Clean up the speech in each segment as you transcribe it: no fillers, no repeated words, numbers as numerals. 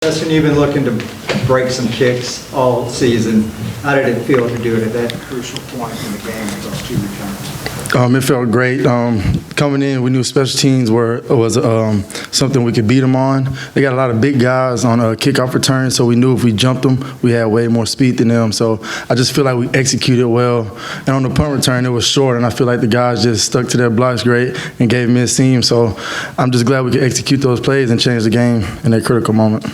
Trestan, you've been looking to break some kicks all season. How did it feel to do it at that crucial point in the game with those two returns? It felt great. Coming in, we knew special teams was something we could beat them on. They got a lot of big guys on kickoff returns, so we knew if we jumped them, we had way more speed than them. So I just feel like we executed well. And on the punt return, it was short, and I feel like the guys just stuck to their blocks great and gave me a seam. So I'm just glad we could execute those plays and change the game in that critical moment.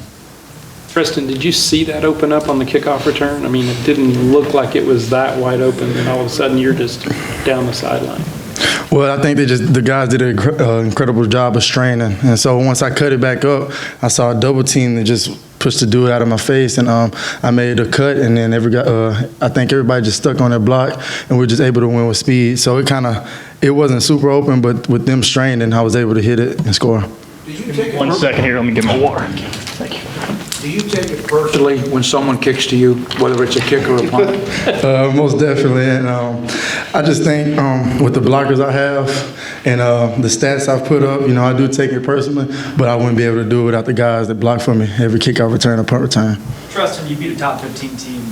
Trestan, did you see that open up on the kickoff return? I mean, it didn't look like it was that wide open, and all of a sudden you're just down the sideline. Well, I think the guys did an incredible job of straining. And so once I cut it back up, I saw a double team that just pushed the dude out of my face, and I made a cut, and then I think everybody just stuck on their block, and we were just able to win with speed. So it wasn't super open, but with them straining, I was able to hit it and score. One second here, let me get my water. Thank you. Do you take it personally when someone kicks to you, whether it's a kick or a punt? Most definitely, and I just think with the blockers I have and the stats I've put up, I do take it personally, but I wouldn't be able to do it without the guys that block for me every kickoff return or punt return. Trestan, you beat a top 15 team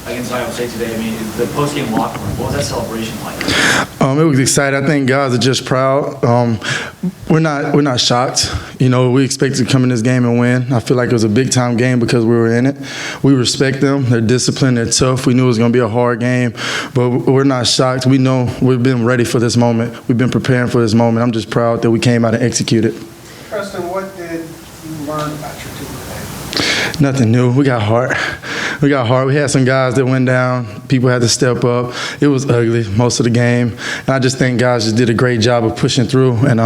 against Iowa State today. I mean, the post-game locker room, what was that celebration like? It was exciting. I think guys are just proud. We're not shocked. We expected to come in this game and win. I feel like it was a big-time game because we were in it. We respect them. They're disciplined. They're tough. We knew it was going to be a hard game, but we're not shocked. We know we've been ready for this moment. We've been preparing for this moment. I'm just proud that we came out and executed. Trestan, what did you learn about your team today? Nothing new. We got heart. We had some guys that went down. People had to step up. It was ugly most of the game. And I just think guys just did a great job of pushing through. And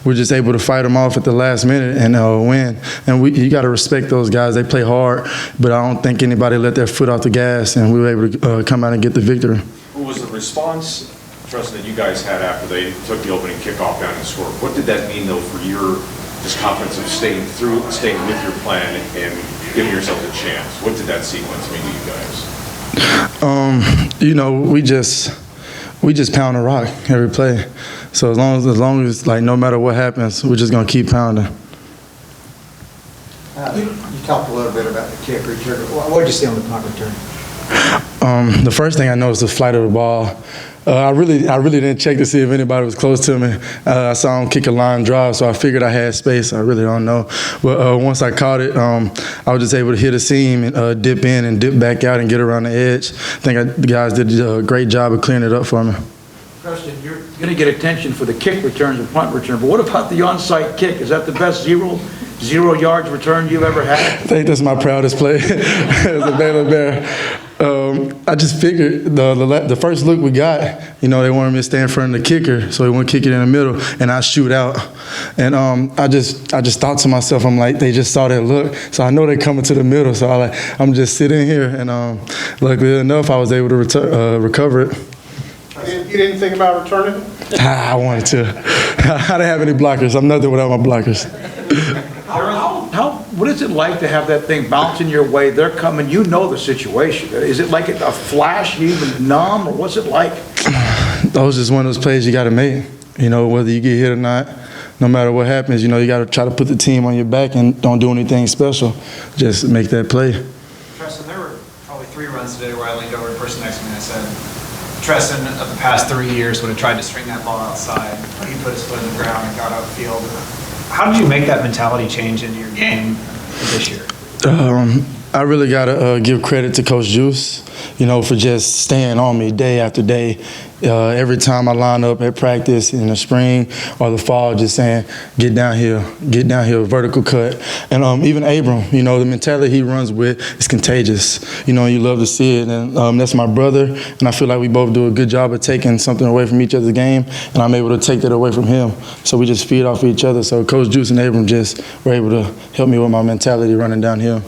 we're just able to fight them off at the last minute and win. And you got to respect those guys. They play hard, but I don't think anybody let their foot off the gas, and we were able to come out and get the victory. What was the response, Trestan, that you guys had after they took the opening kickoff down and scored? What did that mean, though, for your just confidence of staying with your plan and giving yourself a chance? What did that sequence mean to you guys? We just pound the rock every play. So as long as like no matter what happens, we're just gonna keep pounding. You talked a little bit about the kick return. What did you see on the punt return? The first thing I noticed was the flight of the ball. I really didn't check to see if anybody was close to me. I saw him kick a line drive, so I figured I had space. I really don't know. But once I caught it, I was just able to hit a seam and dip in and dip back out and get around the edge. I think the guys did a great job of clearing it up for me. Trestan, you're going to get attention for the kick returns and punt return, but what about the onside kick? Is that the best zero yards return you've ever had? I think that's my proudest play as a Baylor Bear. I just figured the first look we got, they wanted me to stay in front of the kicker, so he wouldn't kick it in the middle, and I shoot out. And I just thought to myself, I'm like, they just saw that look, so I know they're coming to the middle, so I'm just sitting here, and luckily enough, I was able to recover it. You didn't think about returning it? I wanted to. I didn't have any blockers. I'm nothing without my blockers. What is it like to have that thing bouncing your way? They're coming. You know the situation. Is it like a flash? You even numb, or what's it like? That was just one of those plays you got to make. Whether you get hit or not, no matter what happens, you got to try to put the team on your back and don't do anything special. Just make that play. Trestan, there were probably 3 runs today where I leaned over to the person next to me and I said, Trestan of the past 3 years would have tried to string that ball outside. He put his foot in the ground and got outfield. How did you make that mentality change into your game this year? I really got to give credit to Coach Juice, for just staying on me day after day. Every time I line up at practice in the spring or the fall, just saying, get down here, vertical cut. And even Abram, the mentality he runs with is contagious. You love to see it. And that's my brother, and I feel like we both do a good job of taking something away from each other's game, and I'm able to take that away from him. So we just feed off each other. So Coach Juice and Abram just were able to help me with my mentality running downhill.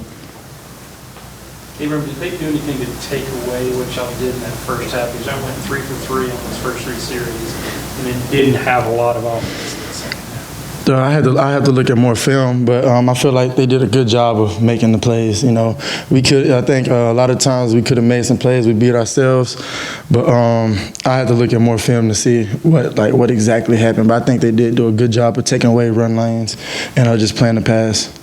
Ebner, did they do anything to take away what y'all did in that first half? Because I went 3 for 3 on those first 3 series and then didn't have a lot of offense in the second half. I had to look at more film, but I feel like they did a good job of making the plays. I think a lot of times we could have made some plays. We beat ourselves, but I had to look at more film to see what exactly happened. But I think they did do a good job of taking away run lanes and just playing the pass.